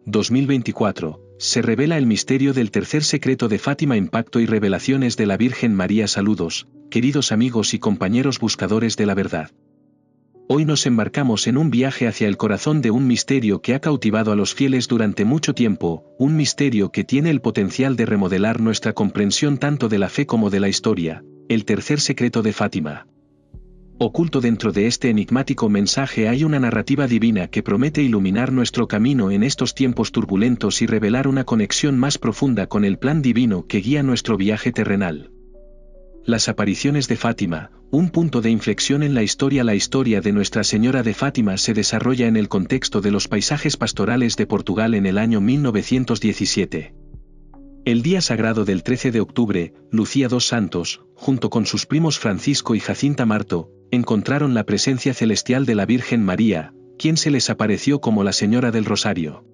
2024, se revela el misterio del tercer secreto de Fátima. Impacto y revelaciones de la Virgen María. Saludos, queridos amigos y compañeros buscadores de la verdad. Hoy nos embarcamos en un viaje hacia el corazón de un misterio que ha cautivado a los fieles durante mucho tiempo, un misterio que tiene el potencial de remodelar nuestra comprensión tanto de la fe como de la historia, el tercer secreto de Fátima. Oculto dentro de este enigmático mensaje hay una narrativa divina que promete iluminar nuestro camino en estos tiempos turbulentos y revelar una conexión más profunda con el plan divino que guía nuestro viaje terrenal. Las apariciones de Fátima, un punto de inflexión en la historia. La historia de Nuestra Señora de Fátima se desarrolla en el contexto de los paisajes pastorales de Portugal en el año 1917. El día sagrado del 13 de octubre, Lucía dos Santos, junto con sus primos Francisco y Jacinta Marto, encontraron la presencia celestial de la Virgen María, quien se les apareció como la Señora del Rosario.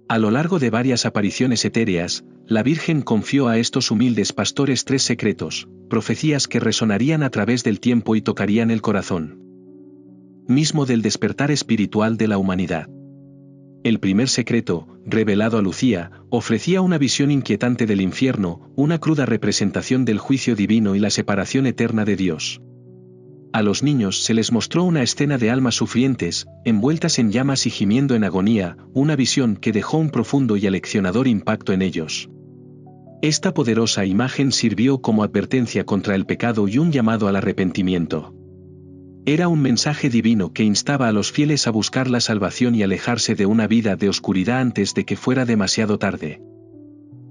A lo largo de varias apariciones etéreas, la Virgen confió a estos humildes pastores tres secretos, profecías que resonarían a través del tiempo y tocarían el corazón mismo del despertar espiritual de la humanidad. El primer secreto, revelado a Lucía, ofrecía una visión inquietante del infierno, una cruda representación del juicio divino y la separación eterna de Dios. A los niños se les mostró una escena de almas sufrientes, envueltas en llamas y gimiendo en agonía, una visión que dejó un profundo y aleccionador impacto en ellos. Esta poderosa imagen sirvió como advertencia contra el pecado y un llamado al arrepentimiento. Era un mensaje divino que instaba a los fieles a buscar la salvación y alejarse de una vida de oscuridad antes de que fuera demasiado tarde.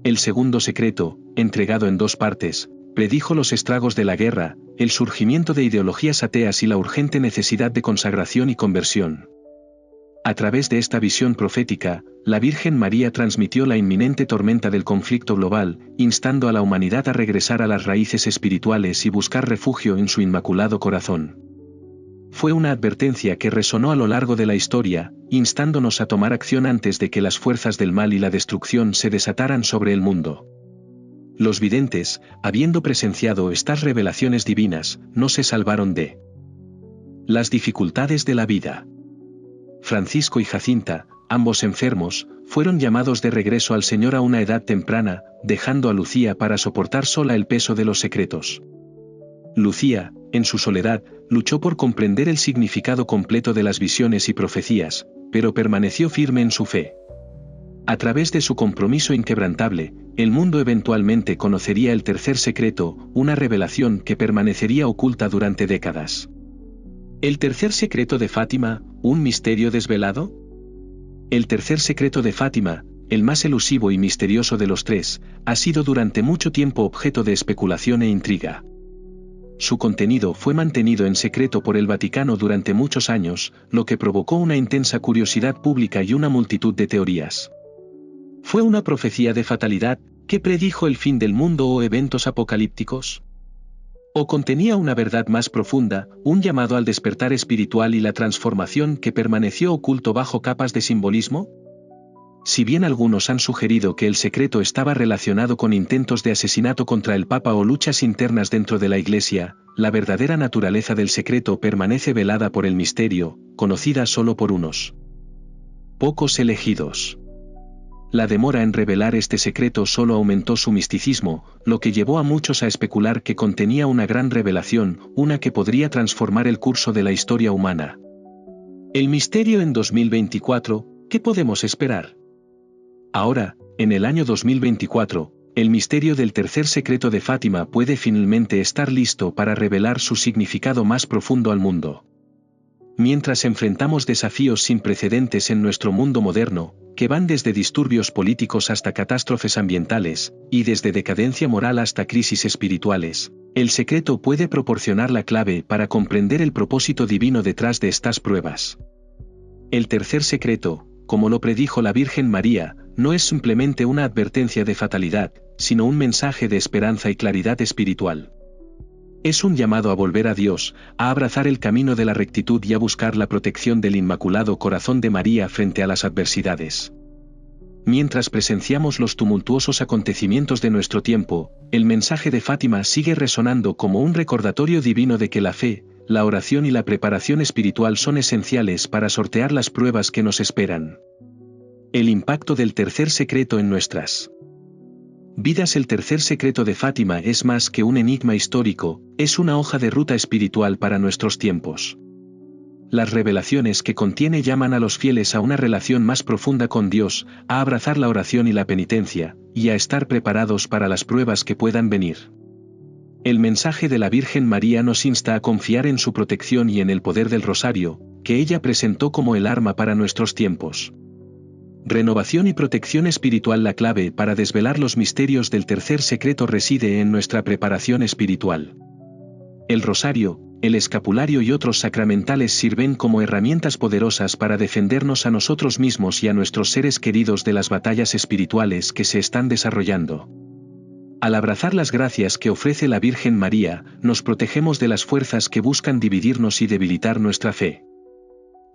El segundo secreto, entregado en dos partes, predijo los estragos de la guerra, el surgimiento de ideologías ateas y la urgente necesidad de consagración y conversión. A través de esta visión profética, la Virgen María transmitió la inminente tormenta del conflicto global, instando a la humanidad a regresar a las raíces espirituales y buscar refugio en su inmaculado corazón. Fue una advertencia que resonó a lo largo de la historia, instándonos a tomar acción antes de que las fuerzas del mal y la destrucción se desataran sobre el mundo. Los videntes, habiendo presenciado estas revelaciones divinas, no se salvaron de las dificultades de la vida. Francisco y Jacinta, ambos enfermos, fueron llamados de regreso al Señor a una edad temprana, dejando a Lucía para soportar sola el peso de los secretos. Lucía, en su soledad, luchó por comprender el significado completo de las visiones y profecías, pero permaneció firme en su fe. A través de su compromiso inquebrantable, el mundo eventualmente conocería el tercer secreto, una revelación que permanecería oculta durante décadas. ¿El tercer secreto de Fátima, un misterio desvelado? El tercer secreto de Fátima, el más elusivo y misterioso de los tres, ha sido durante mucho tiempo objeto de especulación e intriga. Su contenido fue mantenido en secreto por el Vaticano durante muchos años, lo que provocó una intensa curiosidad pública y una multitud de teorías. ¿Fue una profecía de fatalidad, que predijo el fin del mundo o eventos apocalípticos? ¿O contenía una verdad más profunda, un llamado al despertar espiritual y la transformación que permaneció oculto bajo capas de simbolismo? Si bien algunos han sugerido que el secreto estaba relacionado con intentos de asesinato contra el Papa o luchas internas dentro de la Iglesia, la verdadera naturaleza del secreto permanece velada por el misterio, conocida solo por unos pocos elegidos. La demora en revelar este secreto solo aumentó su misticismo, lo que llevó a muchos a especular que contenía una gran revelación, una que podría transformar el curso de la historia humana. El misterio en 2024, ¿qué podemos esperar? Ahora, en el año 2024, el misterio del tercer secreto de Fátima puede finalmente estar listo para revelar su significado más profundo al mundo. Mientras enfrentamos desafíos sin precedentes en nuestro mundo moderno, que van desde disturbios políticos hasta catástrofes ambientales, y desde decadencia moral hasta crisis espirituales, el secreto puede proporcionar la clave para comprender el propósito divino detrás de estas pruebas. El tercer secreto, como lo predijo la Virgen María, no es simplemente una advertencia de fatalidad, sino un mensaje de esperanza y claridad espiritual. Es un llamado a volver a Dios, a abrazar el camino de la rectitud y a buscar la protección del Inmaculado Corazón de María frente a las adversidades. Mientras presenciamos los tumultuosos acontecimientos de nuestro tiempo, el mensaje de Fátima sigue resonando como un recordatorio divino de que la fe, la oración y la preparación espiritual son esenciales para sortear las pruebas que nos esperan. El impacto del tercer secreto en nuestras vidas. El tercer secreto de Fátima es más que un enigma histórico, es una hoja de ruta espiritual para nuestros tiempos. Las revelaciones que contiene llaman a los fieles a una relación más profunda con Dios, a abrazar la oración y la penitencia, y a estar preparados para las pruebas que puedan venir. El mensaje de la Virgen María nos insta a confiar en su protección y en el poder del rosario, que ella presentó como el arma para nuestros tiempos. Renovación y protección espiritual. La clave para desvelar los misterios del tercer secreto reside en nuestra preparación espiritual. El rosario, el escapulario y otros sacramentales sirven como herramientas poderosas para defendernos a nosotros mismos y a nuestros seres queridos de las batallas espirituales que se están desarrollando. Al abrazar las gracias que ofrece la Virgen María, nos protegemos de las fuerzas que buscan dividirnos y debilitar nuestra fe.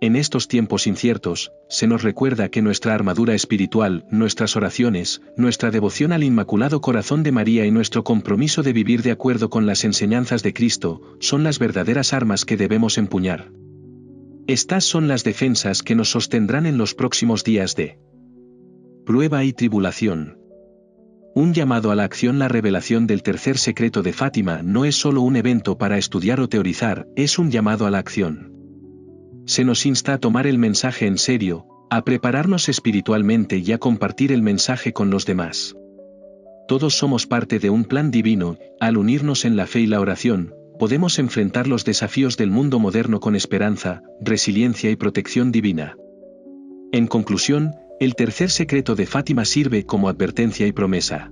En estos tiempos inciertos, se nos recuerda que nuestra armadura espiritual, nuestras oraciones, nuestra devoción al Inmaculado Corazón de María y nuestro compromiso de vivir de acuerdo con las enseñanzas de Cristo, son las verdaderas armas que debemos empuñar. Estas son las defensas que nos sostendrán en los próximos días de prueba y tribulación. Un llamado a la acción. La revelación del tercer secreto de Fátima no es solo un evento para estudiar o teorizar, es un llamado a la acción. Se nos insta a tomar el mensaje en serio, a prepararnos espiritualmente y a compartir el mensaje con los demás. Todos somos parte de un plan divino. Al unirnos en la fe y la oración, podemos enfrentar los desafíos del mundo moderno con esperanza, resiliencia y protección divina. En conclusión, el tercer secreto de Fátima sirve como advertencia y promesa.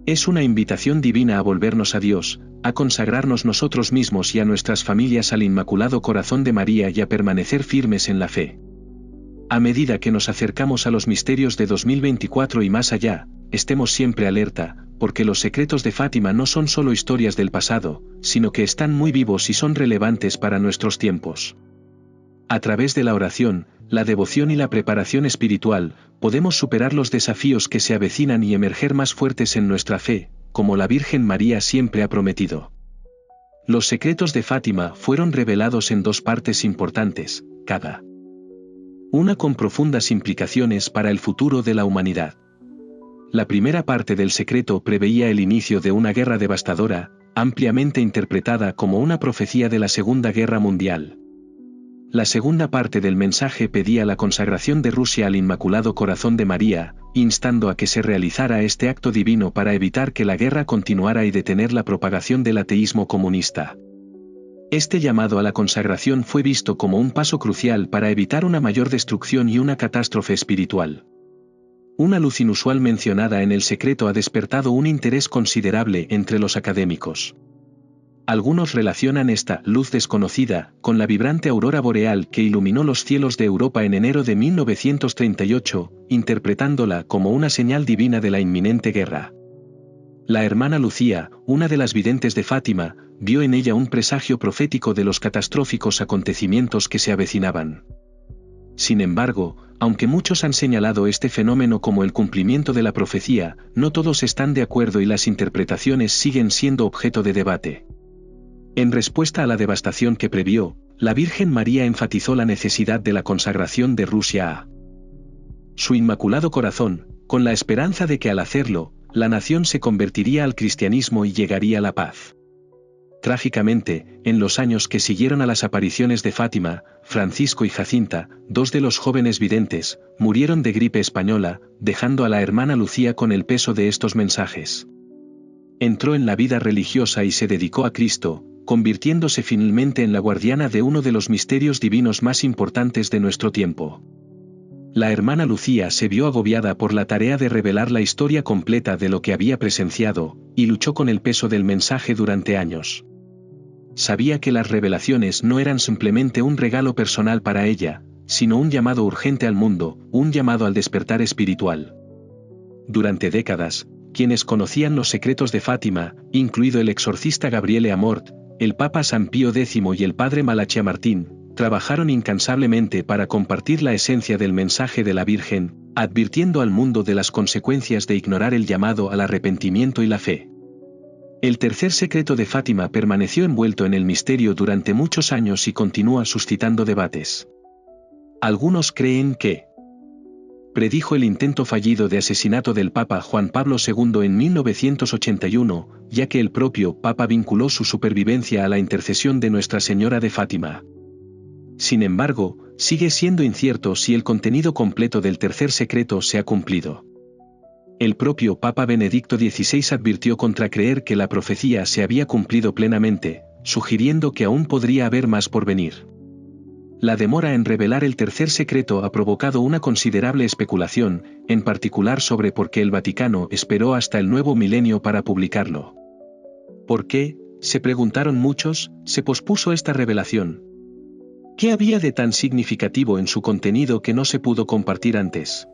Es una invitación divina a volvernos a Dios, a consagrarnos nosotros mismos y a nuestras familias al Inmaculado Corazón de María y a permanecer firmes en la fe. A medida que nos acercamos a los misterios de 2024 y más allá, estemos siempre alerta, porque los secretos de Fátima no son solo historias del pasado, sino que están muy vivos y son relevantes para nuestros tiempos. A través de la oración, la devoción y la preparación espiritual, podemos superar los desafíos que se avecinan y emerger más fuertes en nuestra fe, como la Virgen María siempre ha prometido. Los secretos de Fátima fueron revelados en dos partes importantes, cada una con profundas implicaciones para el futuro de la humanidad. La primera parte del secreto preveía el inicio de una guerra devastadora, ampliamente interpretada como una profecía de la Segunda Guerra Mundial. La segunda parte del mensaje pedía la consagración de Rusia al Inmaculado Corazón de María, instando a que se realizara este acto divino para evitar que la guerra continuara y detener la propagación del ateísmo comunista. Este llamado a la consagración fue visto como un paso crucial para evitar una mayor destrucción y una catástrofe espiritual. Una luz inusual mencionada en el secreto ha despertado un interés considerable entre los académicos. Algunos relacionan esta luz desconocida con la vibrante aurora boreal que iluminó los cielos de Europa en enero de 1938, interpretándola como una señal divina de la inminente guerra. La hermana Lucía, una de las videntes de Fátima, vio en ella un presagio profético de los catastróficos acontecimientos que se avecinaban. Sin embargo, aunque muchos han señalado este fenómeno como el cumplimiento de la profecía, no todos están de acuerdo y las interpretaciones siguen siendo objeto de debate. En respuesta a la devastación que previó, la Virgen María enfatizó la necesidad de la consagración de Rusia a su Inmaculado Corazón, con la esperanza de que al hacerlo, la nación se convertiría al cristianismo y llegaría la paz. Trágicamente, en los años que siguieron a las apariciones de Fátima, Francisco y Jacinta, dos de los jóvenes videntes, murieron de gripe española, dejando a la hermana Lucía con el peso de estos mensajes. Entró en la vida religiosa y se dedicó a Cristo, convirtiéndose finalmente en la guardiana de uno de los misterios divinos más importantes de nuestro tiempo. La hermana Lucía se vio agobiada por la tarea de revelar la historia completa de lo que había presenciado, y luchó con el peso del mensaje durante años. Sabía que las revelaciones no eran simplemente un regalo personal para ella, sino un llamado urgente al mundo, un llamado al despertar espiritual. Durante décadas, quienes conocían los secretos de Fátima, incluido el exorcista Gabriele Amort, el Papa San Pío X y el Padre Malachi Martín, trabajaron incansablemente para compartir la esencia del mensaje de la Virgen, advirtiendo al mundo de las consecuencias de ignorar el llamado al arrepentimiento y la fe. El tercer secreto de Fátima permaneció envuelto en el misterio durante muchos años y continúa suscitando debates. Algunos creen que predijo el intento fallido de asesinato del Papa Juan Pablo II en 1981, ya que el propio Papa vinculó su supervivencia a la intercesión de Nuestra Señora de Fátima. Sin embargo, sigue siendo incierto si el contenido completo del tercer secreto se ha cumplido. El propio Papa Benedicto XVI advirtió contra creer que la profecía se había cumplido plenamente, sugiriendo que aún podría haber más por venir. La demora en revelar el tercer secreto ha provocado una considerable especulación, en particular sobre por qué el Vaticano esperó hasta el nuevo milenio para publicarlo. ¿Por qué, se preguntaron muchos, se pospuso esta revelación? ¿Qué había de tan significativo en su contenido que no se pudo compartir antes?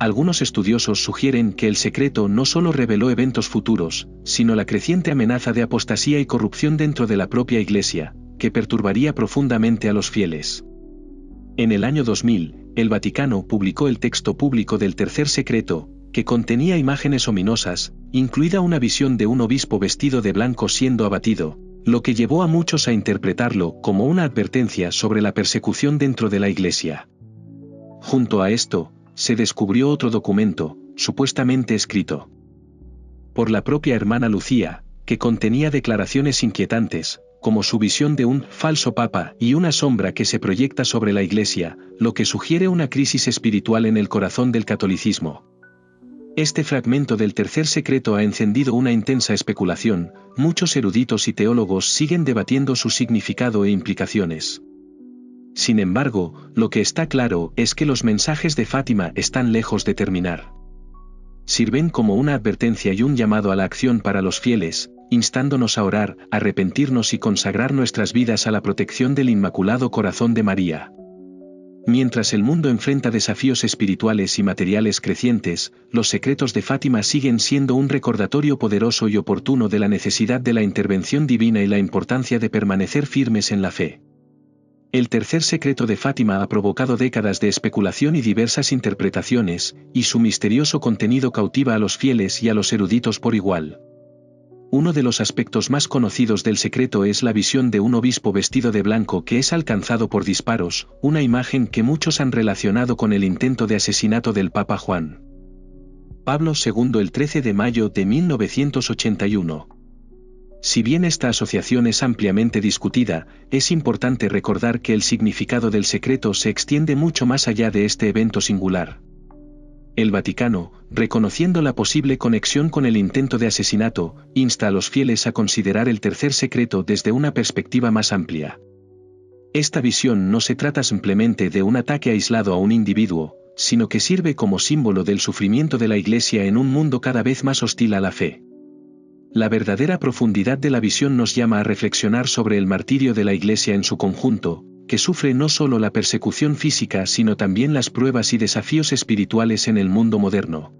Algunos estudiosos sugieren que el secreto no solo reveló eventos futuros, sino la creciente amenaza de apostasía y corrupción dentro de la propia Iglesia, que perturbaría profundamente a los fieles. En el año 2000, el Vaticano publicó el texto público del tercer secreto, que contenía imágenes ominosas, incluida una visión de un obispo vestido de blanco siendo abatido, lo que llevó a muchos a interpretarlo como una advertencia sobre la persecución dentro de la Iglesia. Junto a esto, se descubrió otro documento, supuestamente escrito por la propia hermana Lucía, que contenía declaraciones inquietantes, como su visión de un falso papa y una sombra que se proyecta sobre la Iglesia, lo que sugiere una crisis espiritual en el corazón del catolicismo. Este fragmento del tercer secreto ha encendido una intensa especulación, muchos eruditos y teólogos siguen debatiendo su significado e implicaciones. Sin embargo, lo que está claro es que los mensajes de Fátima están lejos de terminar. Sirven como una advertencia y un llamado a la acción para los fieles, instándonos a orar, arrepentirnos y consagrar nuestras vidas a la protección del Inmaculado Corazón de María. Mientras el mundo enfrenta desafíos espirituales y materiales crecientes, los secretos de Fátima siguen siendo un recordatorio poderoso y oportuno de la necesidad de la intervención divina y la importancia de permanecer firmes en la fe. El tercer secreto de Fátima ha provocado décadas de especulación y diversas interpretaciones, y su misterioso contenido cautiva a los fieles y a los eruditos por igual. Uno de los aspectos más conocidos del secreto es la visión de un obispo vestido de blanco que es alcanzado por disparos, una imagen que muchos han relacionado con el intento de asesinato del Papa Juan Pablo II el 13 de mayo de 1981. Si bien esta asociación es ampliamente discutida, es importante recordar que el significado del secreto se extiende mucho más allá de este evento singular. El Vaticano, reconociendo la posible conexión con el intento de asesinato, insta a los fieles a considerar el tercer secreto desde una perspectiva más amplia. Esta visión no se trata simplemente de un ataque aislado a un individuo, sino que sirve como símbolo del sufrimiento de la Iglesia en un mundo cada vez más hostil a la fe. La verdadera profundidad de la visión nos llama a reflexionar sobre el martirio de la Iglesia en su conjunto, que sufre no solo la persecución física sino también las pruebas y desafíos espirituales en el mundo moderno.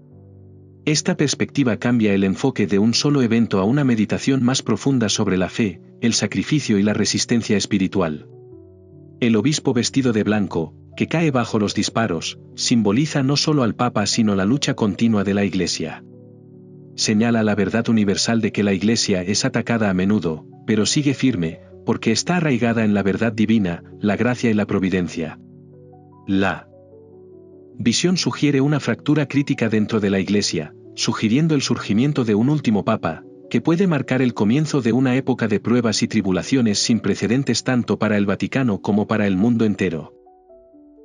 Esta perspectiva cambia el enfoque de un solo evento a una meditación más profunda sobre la fe, el sacrificio y la resistencia espiritual. El obispo vestido de blanco, que cae bajo los disparos, simboliza no solo al Papa sino la lucha continua de la Iglesia. Señala la verdad universal de que la Iglesia es atacada a menudo, pero sigue firme, porque está arraigada en la verdad divina, la gracia y la providencia. La visión sugiere una fractura crítica dentro de la Iglesia, sugiriendo el surgimiento de un último Papa, que puede marcar el comienzo de una época de pruebas y tribulaciones sin precedentes tanto para el Vaticano como para el mundo entero.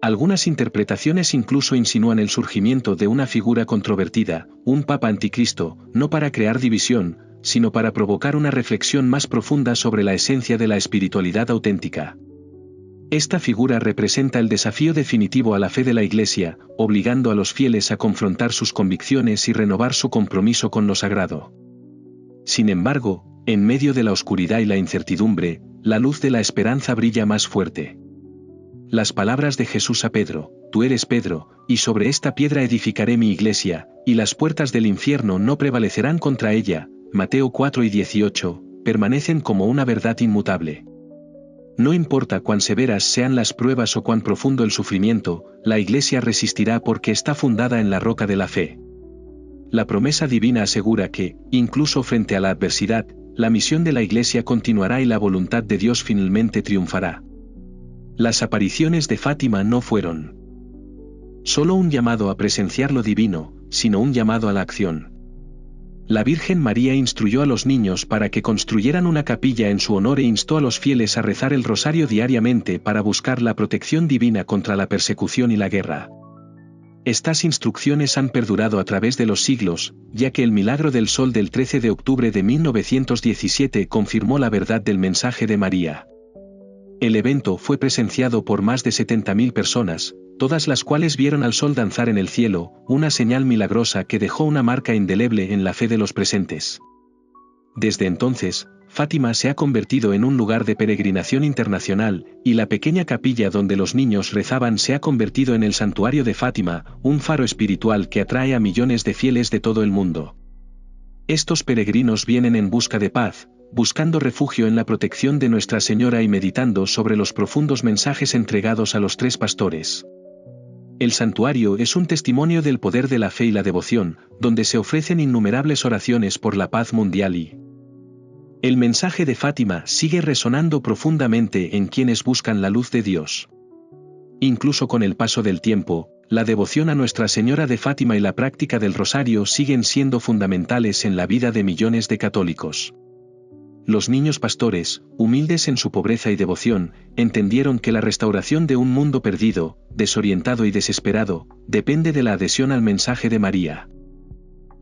Algunas interpretaciones incluso insinúan el surgimiento de una figura controvertida, un Papa anticristo, no para crear división, sino para provocar una reflexión más profunda sobre la esencia de la espiritualidad auténtica. Esta figura representa el desafío definitivo a la fe de la Iglesia, obligando a los fieles a confrontar sus convicciones y renovar su compromiso con lo sagrado. Sin embargo, en medio de la oscuridad y la incertidumbre, la luz de la esperanza brilla más fuerte. Las palabras de Jesús a Pedro: tú eres Pedro, y sobre esta piedra edificaré mi iglesia, y las puertas del infierno no prevalecerán contra ella, Mateo 4:18, permanecen como una verdad inmutable. No importa cuán severas sean las pruebas o cuán profundo el sufrimiento, la Iglesia resistirá porque está fundada en la roca de la fe. La promesa divina asegura que, incluso frente a la adversidad, la misión de la Iglesia continuará y la voluntad de Dios finalmente triunfará. Las apariciones de Fátima no fueron Solo un llamado a presenciar lo divino, sino un llamado a la acción. La Virgen María instruyó a los niños para que construyeran una capilla en su honor e instó a los fieles a rezar el rosario diariamente para buscar la protección divina contra la persecución y la guerra. Estas instrucciones han perdurado a través de los siglos, ya que el milagro del sol del 13 de octubre de 1917 confirmó la verdad del mensaje de María. El evento fue presenciado por más de 70.000 personas, todas las cuales vieron al sol danzar en el cielo, una señal milagrosa que dejó una marca indeleble en la fe de los presentes. Desde entonces, Fátima se ha convertido en un lugar de peregrinación internacional, y la pequeña capilla donde los niños rezaban se ha convertido en el santuario de Fátima, un faro espiritual que atrae a millones de fieles de todo el mundo. Estos peregrinos vienen en busca de paz, buscando refugio en la protección de Nuestra Señora y meditando sobre los profundos mensajes entregados a los tres pastores. El santuario es un testimonio del poder de la fe y la devoción, donde se ofrecen innumerables oraciones por la paz mundial y el mensaje de Fátima sigue resonando profundamente en quienes buscan la luz de Dios. Incluso con el paso del tiempo, la devoción a Nuestra Señora de Fátima y la práctica del rosario siguen siendo fundamentales en la vida de millones de católicos. Los niños pastores, humildes en su pobreza y devoción, entendieron que la restauración de un mundo perdido, desorientado y desesperado, depende de la adhesión al mensaje de María.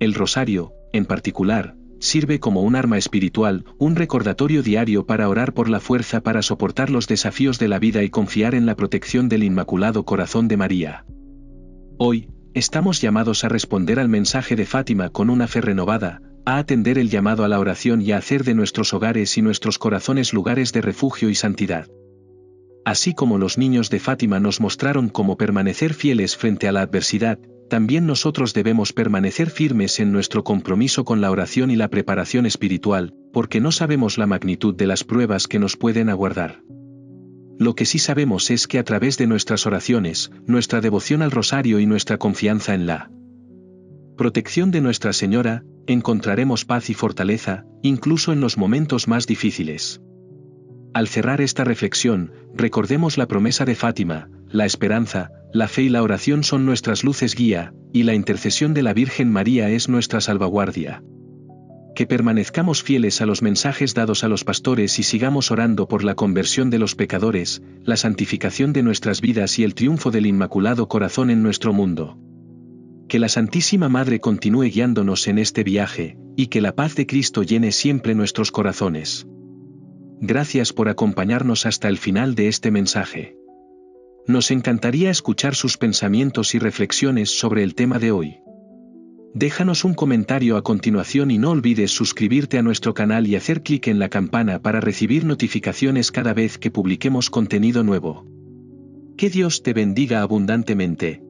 El rosario, en particular, sirve como un arma espiritual, un recordatorio diario para orar por la fuerza para soportar los desafíos de la vida y confiar en la protección del Inmaculado Corazón de María. Hoy, estamos llamados a responder al mensaje de Fátima con una fe renovada, a atender el llamado a la oración y a hacer de nuestros hogares y nuestros corazones lugares de refugio y santidad. Así como los niños de Fátima nos mostraron cómo permanecer fieles frente a la adversidad, también nosotros debemos permanecer firmes en nuestro compromiso con la oración y la preparación espiritual, porque no sabemos la magnitud de las pruebas que nos pueden aguardar. Lo que sí sabemos es que a través de nuestras oraciones, nuestra devoción al rosario y nuestra confianza en la protección de Nuestra Señora, encontraremos paz y fortaleza, incluso en los momentos más difíciles. Al cerrar esta reflexión, recordemos la promesa de Fátima: la esperanza, la fe y la oración son nuestras luces guía, y la intercesión de la Virgen María es nuestra salvaguardia. Que permanezcamos fieles a los mensajes dados a los pastores y sigamos orando por la conversión de los pecadores, la santificación de nuestras vidas y el triunfo del Inmaculado Corazón en nuestro mundo. Que la Santísima Madre continúe guiándonos en este viaje, y que la paz de Cristo llene siempre nuestros corazones. Gracias por acompañarnos hasta el final de este mensaje. Nos encantaría escuchar sus pensamientos y reflexiones sobre el tema de hoy. Déjanos un comentario a continuación y no olvides suscribirte a nuestro canal y hacer clic en la campana para recibir notificaciones cada vez que publiquemos contenido nuevo. Que Dios te bendiga abundantemente.